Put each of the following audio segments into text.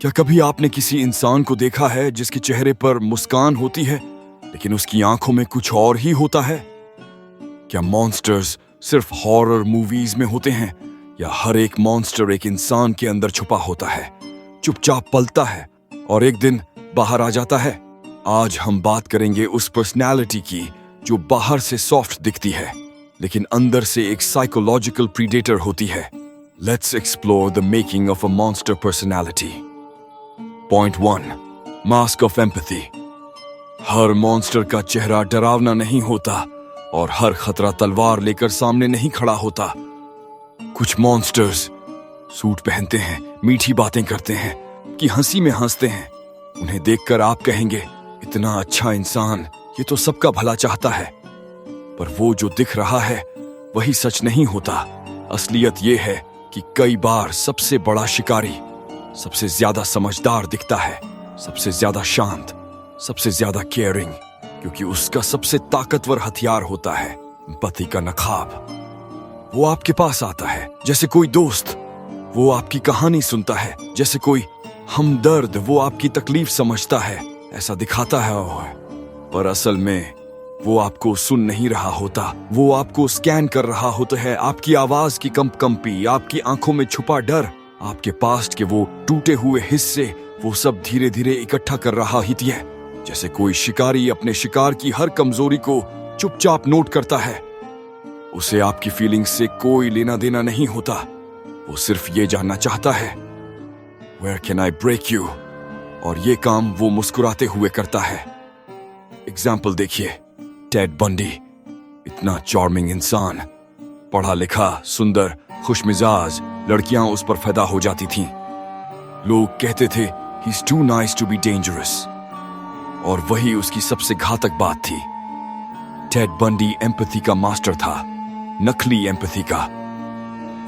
क्या कभी आपने किसी इंसान को देखा है जिसके चेहरे पर मुस्कान होती है लेकिन उसकी आंखों में कुछ और ही होता है? क्या मॉन्स्टर्स सिर्फ हॉरर मूवीज में होते हैं या हर एक मॉन्स्टर एक इंसान के अंदर छुपा होता है, चुपचाप पलता है और एक दिन बाहर आ जाता है? आज हम बात करेंगे उस पर्सनैलिटी की जो बाहर से सॉफ्ट दिखती है लेकिन अंदर से एक साइकोलॉजिकल प्रीडेटर होती है। Let's explore the making of a monster personality. Point 1, mask of empathy. Her monster का चेहरा डरावना नहीं होता और हर खतरा तलवार लेकर सामने नहीं खड़ा होता। कुछ मॉन्स्टर्स सूट पहनते हैं, मीठी बातें करते हैं कि हंसी में हंसते हैं। उन्हें देखकर आप कहेंगे, इतना अच्छा इंसान, ये तो सबका भला चाहता है। पर वो जो दिख रहा है वही सच नहीं होता। असलियत ये है कि कई बार सबसे बड़ा शिकारी सबसे ज्यादा समझदार दिखता है, सबसे ज्यादा शांत, सबसे ज्यादा केयरिंग, क्योंकि उसका सबसे ताकतवर हथियार होता है एम्पैथी का नखाब। वो आपके पास आता है जैसे कोई दोस्त, वो आपकी कहानी सुनता है जैसे कोई हमदर्द, वो आपकी तकलीफ समझता है, ऐसा दिखाता है। पर असल में वो आपको सुन नहीं रहा होता, वो आपको स्कैन कर रहा होता है। आपकी आवाज की कंपी, आपकी आंखों में छुपा डर, आपके पास्ट के वो टूटे हुए हिस्से, वो सब धीरे धीरे इकट्ठा कर रहा ही है। जैसे कोई शिकारी अपने शिकार की हर कमजोरी को चुपचाप नोट करता है। उसे आपकी फीलिंग्स से कोई लेना देना नहीं होता, वो सिर्फ ये जानना चाहता है, Where can I break you? और ये काम वो मुस्कुराते हुए करता है। एग्जाम्पल देखिए, टेड बंडी, इतना चार्मिंग इंसान, पढ़ा लिखा, सुंदर, खुशमिजाज, लड़कियां उस पर फिदा हो जाती थीं। लोग कहते थे He's too nice to be dangerous, और वही उसकी सबसे घातक बात थी। टेड बंडी एम्पैथी का मास्टर था, नकली एम्पैथी का।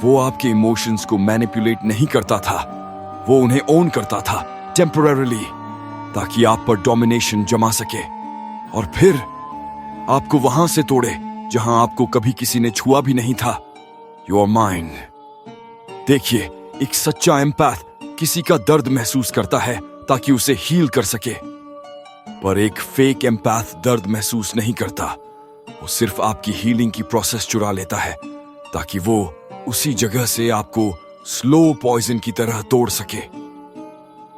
वो आपके इमोशंस को मैनिपुलेट नहीं करता था, वो उन्हें ओन करता था टेम्पररीली, ताकि आप पर डोमिनेशन जमा सके और फिर आपको वहां से तोड़े जहां आपको कभी किसी ने छुआ भी नहीं था, योर माइंड। देखिए, एक सच्चा एम्पैथ किसी का दर्द महसूस करता है ताकि उसे हील कर सके, पर एक फेक एम्पैथ दर्द महसूस नहीं करता। वो सिर्फ आपकी हीलिंग की प्रोसेस चुरा लेता है ताकि वो उसी जगह से आपको स्लो पॉइजन की तरह तोड़ सके।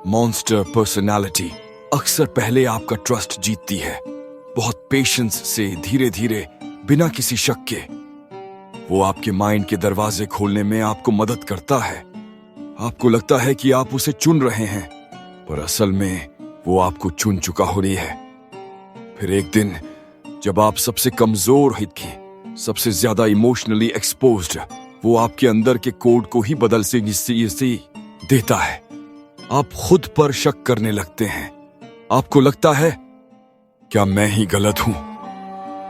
मॉन्स्टर पर्सनालिटी अक्सर पहले आपका ट्रस्ट जीतती है, बहुत पेशेंस से, धीरे धीरे, बिना किसी शक के। वो आपके माइंड के दरवाजे खोलने में आपको मदद करता है। आपको लगता है कि आप उसे चुन रहे हैं, पर असल में वो आपको चुन चुका हो रही है। फिर एक दिन जब आप सबसे कमजोर हित, सबसे ज्यादा इमोशनली एक्सपोज्ड, वो आपके अंदर के कोड को ही बदल से देता है। आप खुद पर शक करने लगते हैं। आपको लगता है, क्या मैं ही गलत हूं?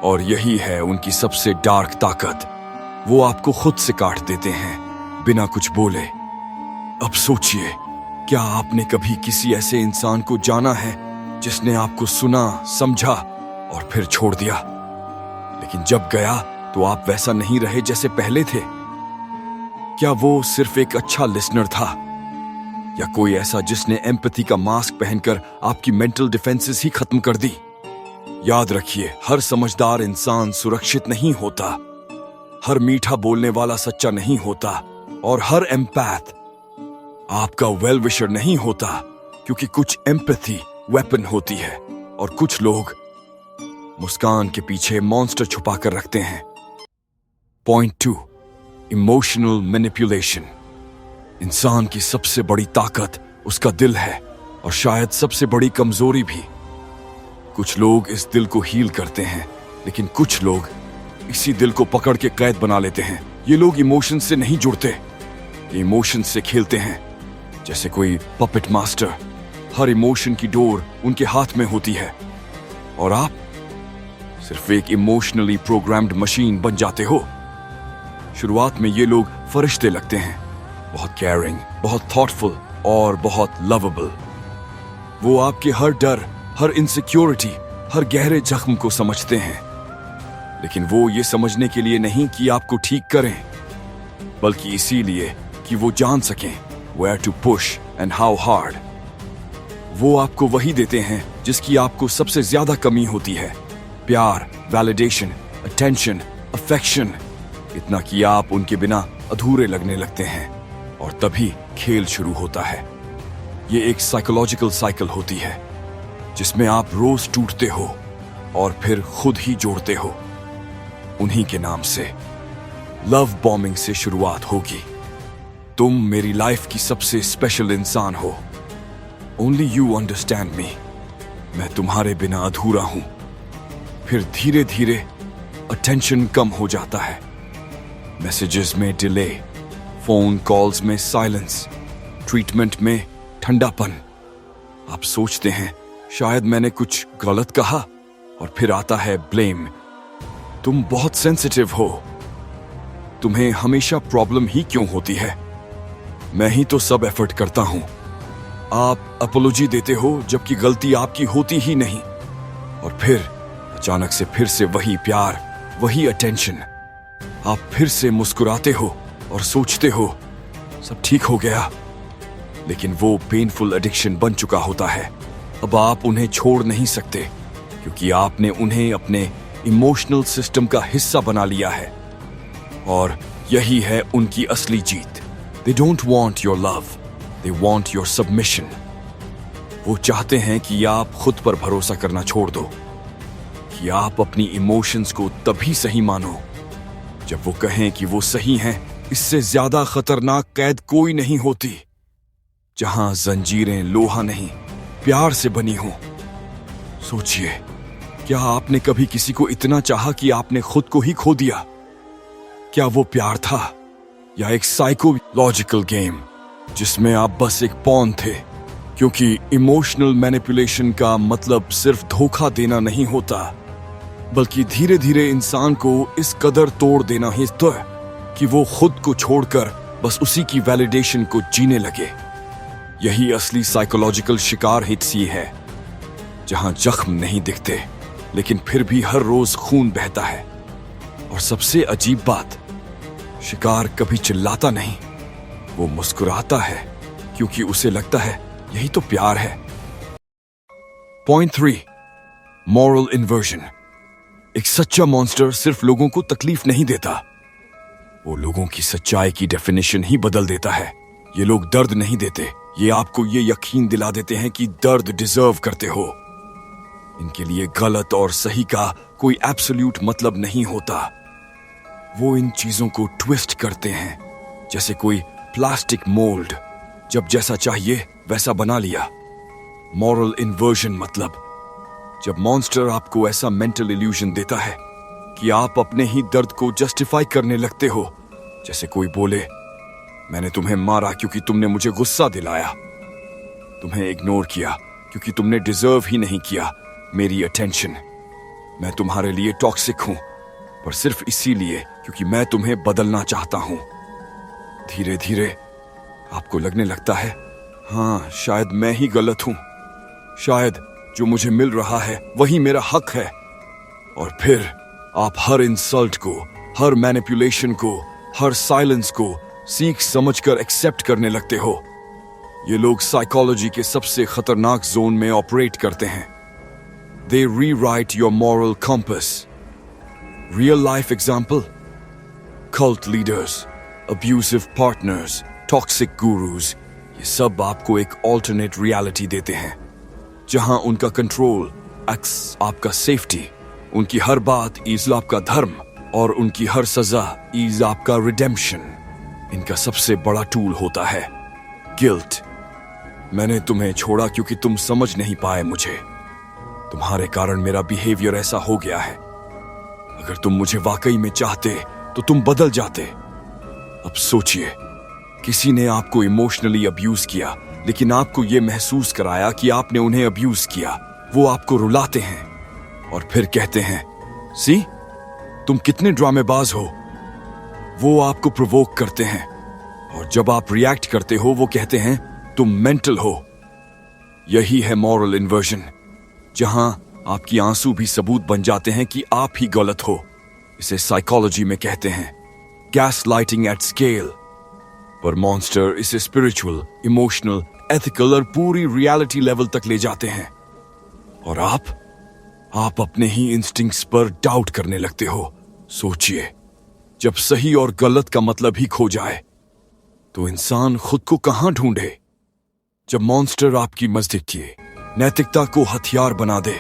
और यही है उनकी सबसे डार्क ताकत। वो आपको खुद से काट देते हैं बिना कुछ बोले। अब सोचिए, क्या आपने कभी किसी ऐसे इंसान को जाना है जिसने आपको सुना, समझा और फिर छोड़ दिया, लेकिन जब गया तो आप वैसा नहीं रहे जैसे पहले थे? क्या वो सिर्फ एक अच्छा लिसनर था, या कोई ऐसा जिसने एम्पैथी का मास्क पहनकर आपकी मेंटल डिफेंसेस ही खत्म कर दी? याद रखिए, हर समझदार इंसान सुरक्षित नहीं होता, हर मीठा बोलने वाला सच्चा नहीं होता, और हर एम्पैथ आपका वेल विशर नहीं होता, क्योंकि कुछ एम्पैथी वेपन होती है और कुछ लोग मुस्कान के पीछे मॉन्स्टर छुपा कर रखते हैं। Point 2, emotional manipulation. इंसान की सबसे बड़ी ताकत उसका दिल है, और शायद सबसे बड़ी कमजोरी भी। कुछ लोग इस दिल को हील करते हैं, लेकिन कुछ लोग इसी दिल को पकड़ के कैद बना लेते हैं। ये लोग इमोशन से नहीं जुड़ते, ये इमोशन से खेलते हैं, जैसे कोई पपेट मास्टर। हर इमोशन की डोर उनके हाथ में होती है और आप सिर्फ एक इमोशनली प्रोग्राम्ड मशीन बन जाते हो। शुरुआत में ये लोग फरिश्ते लगते हैं, बहुत केयरिंग, बहुत थॉटफुल और बहुत लवेबल। वो आपके हर डर, हर इनसिक्योरिटी, हर गहरे जख्म को समझते हैं, लेकिन वो ये समझने के लिए नहीं कि आपको ठीक करें, बल्कि इसीलिए कि वो जान सकें where to push and how hard, वो आपको वही देते हैं जिसकी आपको सबसे ज्यादा कमी होती है। प्यार, वैलिडेशन, अटेंशन, अफेक्शन। इतना कि आप उनके बिना अधूरे लगने लगते हैं और तभी खेल शुरू होता है। ये एक साइकोलॉजिकल साइकिल होती है जिसमें आप रोज टूटते हो और फिर खुद ही जोड़ते हो। उन्हीं के नाम से लव बॉम्बिंग से शुरुआत होगी। तुम मेरी लाइफ की सबसे स्पेशल इंसान हो। Only you understand me. मैं तुम्हारे बिना अधूरा हूं। फिर धीरे धीरे अटेंशन कम हो जाता है। मैसेजेस में डिले, फोन कॉल्स में साइलेंस, ट्रीटमेंट में ठंडापन। आप सोचते हैं शायद मैंने कुछ गलत कहा, और फिर आता है ब्लेम। तुम बहुत सेंसिटिव हो। तुम्हें हमेशा प्रॉब्लम ही क्यों होती है? मैं ही तो सब एफर्ट करता हूं। आप अपोलॉजी देते हो जबकि गलती आपकी होती ही नहीं। और फिर अचानक से फिर से वही प्यार, वही अटेंशन। आप फिर से मुस्कुराते हो और सोचते हो सब ठीक हो गया। लेकिन वो पेनफुल एडिक्शन बन चुका होता है। अब आप उन्हें छोड़ नहीं सकते क्योंकि आपने उन्हें अपने इमोशनल सिस्टम का हिस्सा बना लिया है। और यही है उनकी असली जीत। They don't want your love, they want your submission. वो चाहते हैं कि आप खुद पर भरोसा करना छोड़ दो, कि आप अपनी इमोशंस को तभी सही मानो जब वो कहें कि वो सही हैं। इससे ज्यादा खतरनाक कैद कोई नहीं होती, जहां जंजीरें लोहा नहीं प्यार से बनी हो। सोचिए, क्या आपने कभी किसी को इतना चाहा कि आपने खुद को ही खो दिया? क्या वो प्यार था या एक साइकोलॉजिकल गेम जिसमें आप बस एक पॉन थे? क्योंकि इमोशनल मैनिपुलेशन का मतलब सिर्फ धोखा देना नहीं होता, बल्कि धीरे धीरे इंसान को इस कदर तोड़ देना ही तो है कि वो खुद को छोड़कर बस उसी की वैलिडेशन को जीने लगे। यही असली साइकोलॉजिकल शिकार हिट्स ही है, जहां जख्म नहीं दिखते लेकिन फिर भी हर रोज खून बहता है। और सबसे अजीब बात, शिकार कभी चिल्लाता नहीं, वो मुस्कुराता है क्योंकि उसे लगता है यही तो प्यार है। Point 3, moral inversion. एक सच्चा मॉन्स्टर सिर्फ लोगों को तकलीफ नहीं देता, वो लोगों की सच्चाई की डेफिनेशन ही बदल देता है। ये लोग दर्द नहीं देते, ये आपको ये यकीन दिला देते हैं कि दर्द डिजर्व करते हो। इनके लिए गलत और सही का कोई एब्सोल्यूट मतलब नहीं होता। वो इन चीजों को ट्विस्ट करते हैं, जैसे कोई प्लास्टिक मोल्ड, जब जैसा चाहिए वैसा बना लिया। मॉरल इन्वर्जन मतलब जब मॉन्स्टर आपको ऐसा मेंटल इल्यूजन देता है कि आप अपने ही दर्द को जस्टिफाई करने लगते हो। जैसे कोई बोले, मैंने तुम्हें मारा क्योंकि तुमने मुझे गुस्सा दिलाया, तुम्हें इग्नोर किया क्योंकि तुमने डिजर्व ही नहीं किया मेरी अटेंशन। मैं तुम्हारे लिए टॉक्सिक हूं, पर सिर्फ इसीलिए क्योंकि मैं तुम्हें बदलना चाहता हूं। धीरे धीरे आपको लगने लगता है, हाँ शायद मैं ही गलत हूं, शायद जो मुझे मिल रहा है वही मेरा हक है। और फिर आप हर इंसल्ट को, हर मैनिपुलेशन को, हर साइलेंस को सीख समझकर एक्सेप्ट करने लगते हो। ये लोग साइकोलॉजी के सबसे खतरनाक जोन में ऑपरेट करते हैं। They rewrite your moral compass. Real life example: cult leaders, abusive partners, toxic gurus. ये सब आपको एक alternate reality देते हैं, जहां उनका कंट्रोल एक्स आपका सेफ्टी, उनकी हर बात इज आपका धर्म, और उनकी हर सजा इज आपका रिडेम्पशन। इनका सबसे बड़ा टूल होता है गिल्ट। मैंने तुम्हें छोड़ा क्योंकि तुम समझ नहीं पाए मुझे। तुम्हारे कारण मेरा बिहेवियर ऐसा हो गया है। अगर तुम मुझे वाकई में चाहते तो तुम बदल जाते। अब सोचिए, किसी ने आपको इमोशनली अब्यूज किया, लेकिन आपको यह महसूस कराया कि आपने उन्हें अब्यूज किया। वो आपको रुलाते हैं और फिर कहते हैं, सी तुम कितने ड्रामेबाज हो। वो आपको प्रोवोक करते हैं, और जब आप रिएक्ट करते हो वो कहते हैं तुम मेंटल हो। यही है मॉरल इन्वर्जन, जहां आपकी आंसू भी सबूत बन जाते हैं कि आप ही गलत हो। इसे साइकोलॉजी में कहते हैं गैस लाइटिंग एट स्केल, पर मॉन्स्टर इसे स्पिरिचुअल, इमोशनल एथिकल और पूरी रियलिटी लेवल तक ले जाते हैं। और आप अपने ही इंस्टिंक्ट्स पर डाउट करने लगते हो। सोचिए, जब सही और गलत का मतलब ही खो जाए तो इंसान खुद को कहां ढूंढे? जब मॉन्स्टर आपकी मस्जिद की नैतिकता को हथियार बना दे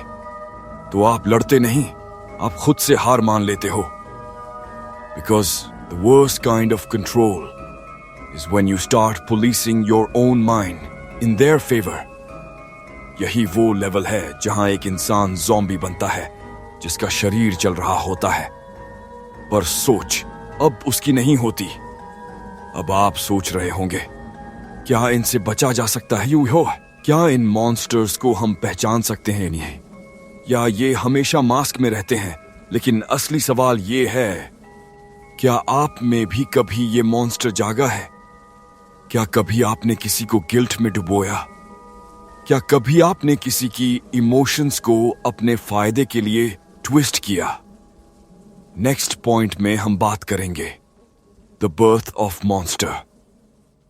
तो आप लड़ते नहीं, आप खुद से हार मान लेते हो। Because the worst kind of control is when you start policing your own mind in their favor. यही वो लेवल है जहां एक इंसान ज़ॉम्बी बनता है जिसका शरीर चल रहा होता है पर सोच अब उसकी नहीं होती। अब आप सोच रहे होंगे, क्या इनसे बचा जा सकता है? यूं क्या इन मॉन्स्टर्स को हम पहचान सकते हैं इन्हें, या ये हमेशा मास्क में रहते हैं? लेकिन असली सवाल ये है, क्या आप में भी कभी ये मॉन्स्टर जागा है? क्या कभी आपने किसी को गिल्ट में डुबोया? क्या कभी आपने किसी की इमोशंस को अपने फायदे के लिए ट्विस्ट किया? नेक्स्ट पॉइंट में हम बात करेंगे द बर्थ ऑफ मॉन्स्टर।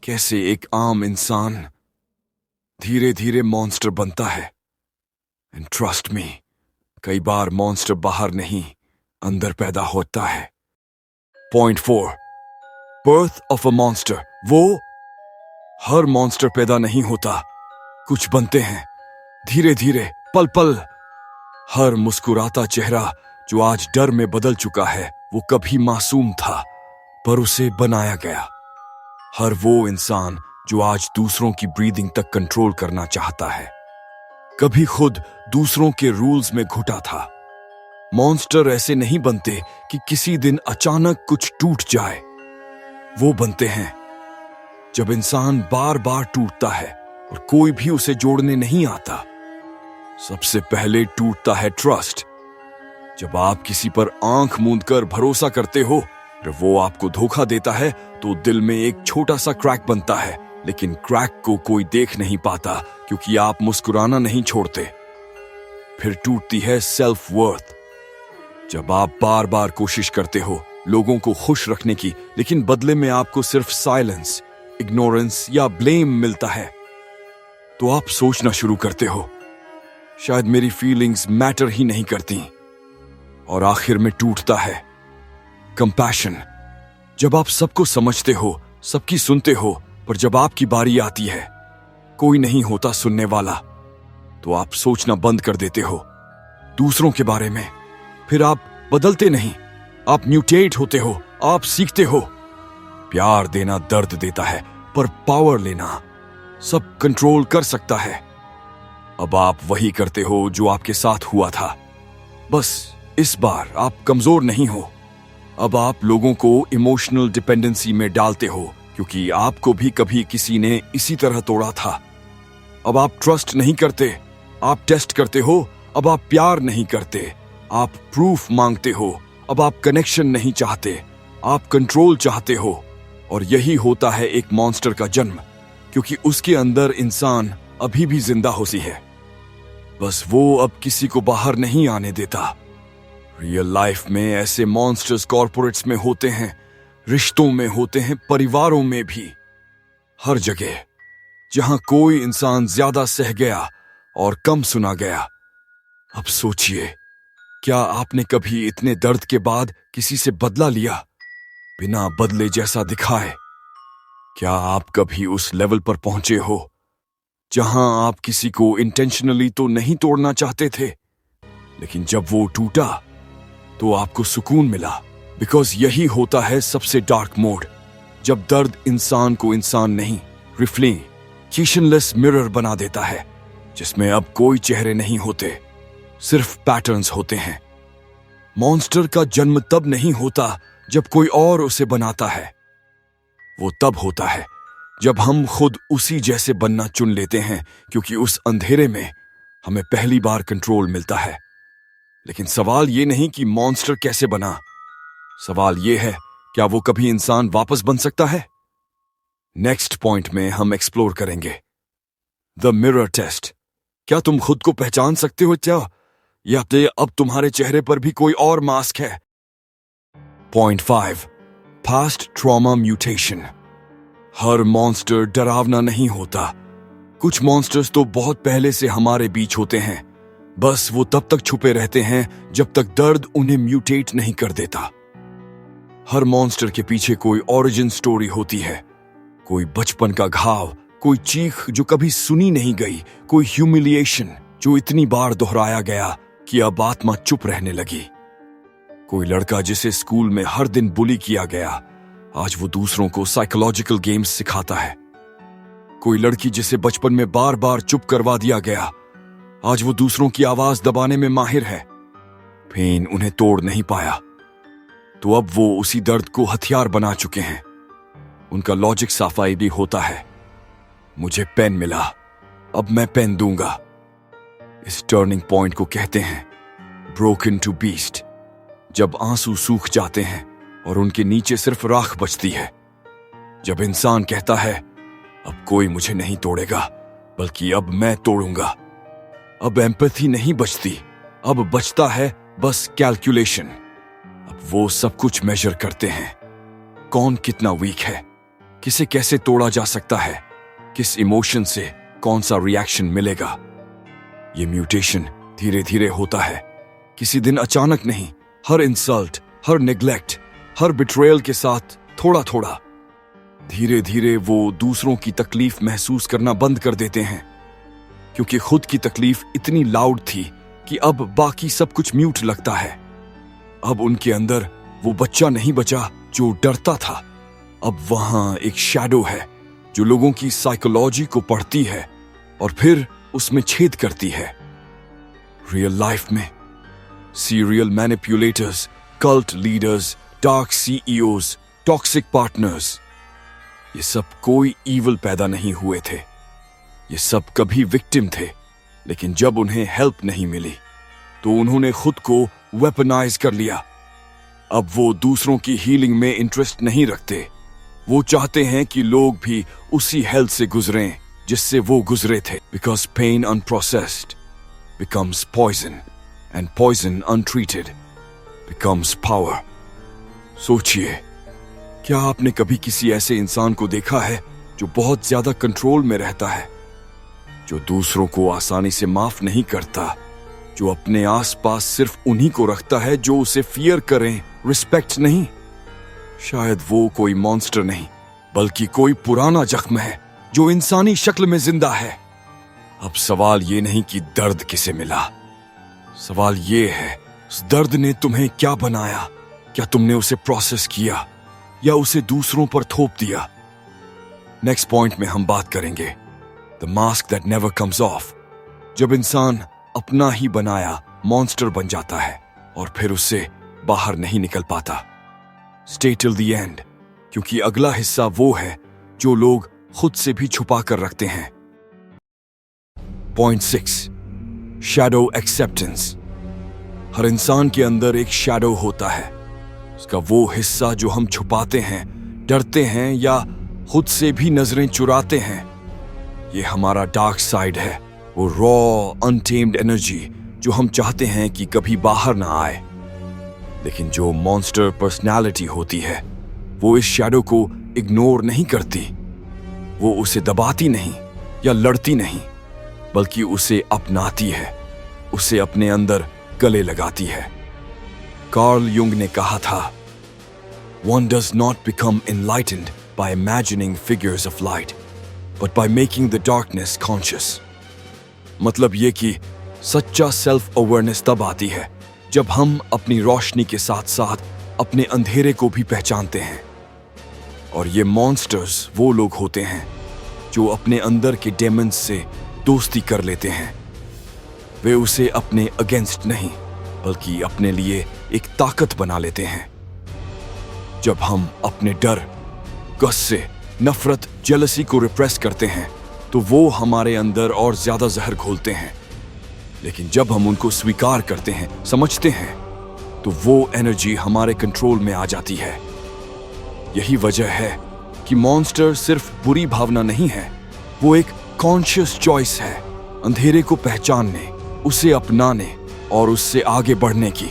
कैसे एक आम इंसान धीरे धीरे मॉन्स्टर बनता है। एंड ट्रस्ट मी, कई बार मॉन्स्टर बाहर नहीं अंदर पैदा होता है। Point 4, birth of a monster. वो हर मॉन्स्टर पैदा नहीं होता, कुछ बनते हैं धीरे धीरे, पल पल। हर मुस्कुराता चेहरा जो आज डर में बदल चुका है वो कभी मासूम था पर उसे बनाया गया। हर वो इंसान जो आज दूसरों की ब्रीदिंग तक कंट्रोल करना चाहता है कभी खुद दूसरों के रूल्स में घुटा था। मॉन्स्टर ऐसे नहीं बनते कि किसी दिन अचानक कुछ टूट जाए। वो बनते हैं जब इंसान बार बार टूटता है और कोई भी उसे जोड़ने नहीं आता। सबसे पहले टूटता है ट्रस्ट। जब आप किसी पर आंख मूंद कर भरोसा करते हो और वो आपको धोखा देता है तो दिल में एक छोटा सा क्रैक बनता है, लेकिन क्रैक को कोई देख नहीं पाता क्योंकि आप मुस्कुराना नहीं छोड़ते। फिर टूटती है सेल्फ वर्थ। जब आप बार बार कोशिश करते हो लोगों को खुश रखने की, लेकिन बदले में आपको सिर्फ साइलेंस, इग्नोरेंस या ब्लेम मिलता है, तो आप सोचना शुरू करते हो शायद मेरी फीलिंग्स मैटर ही नहीं करती। और आखिर में टूटता है कंपैशन। जब आप सबको समझते हो, सबकी सुनते हो, पर जब आपकी बारी आती है कोई नहीं होता सुनने वाला, तो आप सोचना बंद कर देते हो दूसरों के बारे में। फिर आप बदलते नहीं, आप म्यूटेट होते हो, आप सीखते हो। प्यार देना दर्द देता है पर पावर लेना सब कंट्रोल कर सकता है। अब आप वही करते हो जो आपके साथ हुआ था, बस इस बार आप कमजोर नहीं हो। अब आप लोगों को इमोशनल डिपेंडेंसी में डालते हो क्योंकि आपको भी कभी किसी ने इसी तरह तोड़ा था। अब आप ट्रस्ट नहीं करते, आप टेस्ट करते हो। अब आप प्यार नहीं करते, आप प्रूफ मांगते हो। अब आप कनेक्शन नहीं चाहते, आप कंट्रोल चाहते हो। और यही होता है एक मॉन्स्टर का जन्म, क्योंकि उसके अंदर इंसान अभी भी जिंदा होती है, बस वो अब किसी को बाहर नहीं आने देता। रियल लाइफ में ऐसे मॉन्स्टर्स कॉर्पोरेट्स में होते हैं, रिश्तों में होते हैं, परिवारों में भी, हर जगह जहां कोई इंसान ज्यादा सह गया और कम सुना गया। अब सोचिए, क्या आपने कभी इतने दर्द के बाद किसी से बदला लिया बिना बदले जैसा दिखाए? क्या आप कभी उस लेवल पर पहुंचे हो जहां आप किसी को इंटेंशनली तो नहीं तोड़ना चाहते थे, लेकिन जब वो टूटा तो आपको सुकून मिला? बिकॉज यही होता है सबसे डार्क मोड, जब दर्द इंसान को इंसान नहीं, रिफ्लेक्शनलेस मिरर बना देता है, जिसमें अब कोई चेहरे नहीं होते, सिर्फ पैटर्न्स होते हैं। मॉन्स्टर का जन्म तब नहीं होता जब कोई और उसे बनाता है, वो तब होता है जब हम खुद उसी जैसे बनना चुन लेते हैं, क्योंकि उस अंधेरे में हमें पहली बार कंट्रोल मिलता है। लेकिन सवाल ये नहीं कि मॉन्स्टर कैसे बना, सवाल ये है क्या वो कभी इंसान वापस बन सकता है? नेक्स्ट पॉइंट में हम एक्सप्लोर करेंगे द मिरर टेस्ट। क्या तुम खुद को पहचान सकते हो क्या, या अब तुम्हारे चेहरे पर भी कोई और मास्क है? Point 5, past trauma mutation. हर मॉन्स्टर डरावना नहीं होता, कुछ मॉन्स्टर्स तो बहुत पहले से हमारे बीच होते हैं, बस वो तब तक छुपे रहते हैं जब तक दर्द उन्हें म्यूटेट नहीं कर देता। हर मॉन्स्टर के पीछे कोई ओरिजिन स्टोरी होती है, कोई बचपन का घाव, कोई चीख जो कभी सुनी नहीं गई, कोई ह्यूमिलिएशन जो इतनी बार दोहराया गया कि अब आत्मा चुप रहने लगी। कोई लड़का जिसे स्कूल में हर दिन बुली किया गया, आज वो दूसरों को साइकोलॉजिकल गेम्स सिखाता है। कोई लड़की जिसे बचपन में बार बार चुप करवा दिया गया, आज वो दूसरों की आवाज दबाने में माहिर है। पेन उन्हें तोड़ नहीं पाया, तो अब वो उसी दर्द को हथियार बना चुके हैं। उनका लॉजिक सफाई भी होता है, मुझे पेन मिला, अब मैं पेन दूंगा। इस टर्निंग पॉइंट को कहते हैं ब्रोकन टू बीस्ट, जब आंसू सूख जाते हैं और उनके नीचे सिर्फ राख बचती है। जब इंसान कहता है अब कोई मुझे नहीं तोड़ेगा, बल्कि अब मैं तोड़ूंगा। अब एम्पैथी नहीं बचती, अब बचता है बस कैलकुलेशन। अब वो सब कुछ मेजर करते हैं, कौन कितना वीक है, किसे कैसे तोड़ा जा सकता है, किस इमोशन से कौन सा रिएक्शन मिलेगा। ये म्यूटेशन धीरे धीरे होता है, किसी दिन अचानक नहीं। हर इंसल्ट, हर नेग्लेक्ट, हर बिट्रेयल के साथ थोड़ा थोड़ा धीरे धीरे वो दूसरों की तकलीफ महसूस करना बंद कर देते हैं, क्योंकि खुद की तकलीफ इतनी लाउड थी कि अब बाकी सब कुछ म्यूट लगता है। अब उनके अंदर वो बच्चा नहीं बचा जो डरता था, अब वहां एक शैडो है जो लोगों की साइकोलॉजी को पढ़ती है और फिर उसमें छेद करती है। रियल लाइफ में serial manipulators, cult leaders, dark CEOs, toxic partners, ये सब कोई ईवल पैदा नहीं हुए थे। ये सब कभी विक्टिम थे, लेकिन जब उन्हें हेल्प नहीं मिली तो उन्होंने खुद को वेपनाइज कर लिया। अब वो दूसरों की हीलिंग में इंटरेस्ट नहीं रखते, वो चाहते हैं कि लोग भी उसी हेल्थ से गुजरें जिससे वो गुजरे थे। Because pain unprocessed becomes poison and poison untreated becomes power। सोचिए, क्या आपने कभी किसी ऐसे इंसान को देखा है जो बहुत ज्यादा कंट्रोल में रहता है, जो दूसरों को आसानी से माफ नहीं करता, जो अपने आसपास सिर्फ उन्हीं को रखता है जो उसे फियर करें, रिस्पेक्ट नहीं? शायद वो कोई मॉन्स्टर नहीं, बल्कि कोई पुराना जख्म है जो इंसानी शक्ल में जिंदा है। अब सवाल ये नहीं कि दर्द किसे मिला, सवाल ये है उस दर्द ने तुम्हें क्या बनाया। क्या तुमने उसे प्रोसेस किया या उसे दूसरों पर थोप दिया? नेक्स्ट पॉइंट में हम बात करेंगे the mask that never comes of, जब इंसान अपना ही बनाया मॉन्स्टर बन जाता है और फिर उससे बाहर नहीं निकल पाता। स्टे टिल द एंड, क्योंकि अगला हिस्सा वो है जो लोग खुद से भी छुपा कर रखते हैं। Point 6, shadow acceptance. हर इंसान के अंदर एक शैडो होता है, उसका वो हिस्सा जो हम छुपाते हैं, डरते हैं या खुद से भी नजरें चुराते हैं। ये हमारा डार्क साइड है, वो रॉ अनटेम्ड एनर्जी जो हम चाहते हैं कि कभी बाहर ना आए। लेकिन जो मॉन्स्टर पर्सनालिटी होती है वो इस शैडो को इग्नोर नहीं करती, वो उसे दबाती नहीं या लड़ती नहीं, बल्कि उसे अपनाती है, उसे अपने अंदर गले लगाती है। कार्ल युंग ने कहा था, One does not become enlightened by imagining figures of light, but by making the darkness conscious। मतलब ये कि सच्चा सेल्फ अवेयरनेस तब आती है जब हम अपनी रोशनी के साथ साथ अपने अंधेरे को भी पहचानते हैं। और ये मॉन्स्टर्स वो लोग होते हैं जो अपने अंदर के डेमन्स से दोस्ती कर लेते हैं। वे उसे अपने अगेंस्ट नहीं, बल्कि अपने लिए एक ताकत बना लेते हैं। जब हम अपने डर, गुस्से, नफरत, जेलसी को रिप्रेस करते हैं तो वो हमारे अंदर और ज्यादा जहर घोलते हैं। लेकिन जब हम उनको स्वीकार करते हैं, समझते हैं, तो वो एनर्जी हमारे कंट्रोल में आ जाती है। यही वजह है कि मॉन्स्टर सिर्फ बुरी भावना नहीं है, वो एक कॉन्शियस चॉइस है, अंधेरे को पहचानने, उसे अपनाने और उससे आगे बढ़ने की।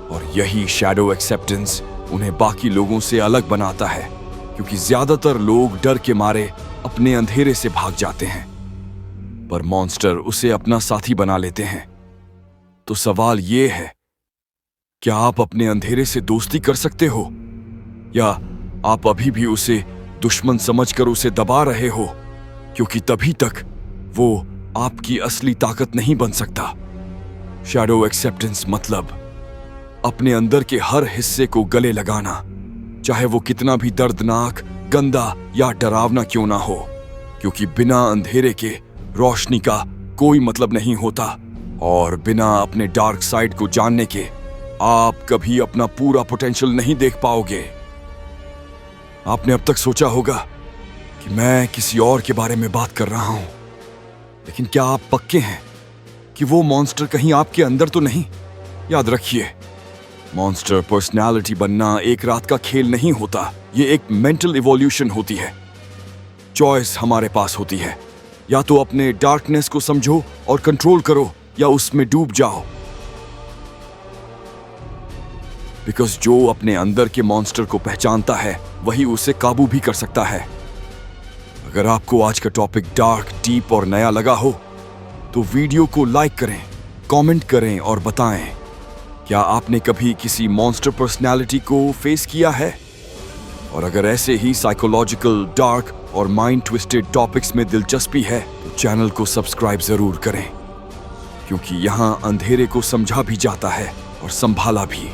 और यही शैडो एक्सेप्टेंस उन्हें बाकी लोगों से अलग बनाता है, क्योंकि ज्यादातर लोग डर के मारे अपने अंधेरे से भाग जाते हैं। पर मॉन्स्टर उसे अपना साथी बना लेते हैं। तो सवाल ये है, क्या आप अपने अंधेरे से दोस्ती कर सकते हो, या आप अभी भी उसे दुश्मन समझकर उसे दबा रहे हो, क्योंकि तभी तक वो आपकी असली ताकत नहीं बन सकता। शैडो एक्सेप्टेंस मतलब अपने अंदर के हर हिस्से को गले लगाना, चाहे वो कितना भी दर्दनाक, गंदा या डरावना क्यों ना हो, क्योंकि बिना अंधेरे के रोशनी का कोई मतलब नहीं होता, और बिना अपने डार्क साइड को जानने के आप कभी अपना पूरा पोटेंशियल नहीं देख पाओगे। आपने अब तक सोचा होगा कि मैं किसी और के बारे में बात कर रहा हूं, लेकिन क्या आप पक्के हैं कि वो मॉन्स्टर कहीं आपके अंदर तो नहीं? याद रखिए, मॉन्स्टर पर्सनालिटी बनना एक रात का खेल नहीं होता, ये एक मेंटल इवोल्यूशन होती है। चॉइस हमारे पास होती है, या तो अपने डार्कनेस को समझो और कंट्रोल करो, या उसमें डूब जाओ। बिकॉज जो अपने अंदर के मॉन्स्टर को पहचानता है वही उसे काबू भी कर सकता है। अगर आपको आज का टॉपिक डार्क, डीप और नया लगा हो तो वीडियो को लाइक करें, कमेंट करें और बताएं, क्या आपने कभी किसी मॉन्स्टर पर्सनालिटी को फेस किया है? और अगर ऐसे ही साइकोलॉजिकल, डार्क और माइंड ट्विस्टेड टॉपिक्स में दिलचस्पी है तो चैनल को सब्सक्राइब जरूर करें, क्योंकि यहाँ अंधेरे को समझा भी जाता है और संभाला भी।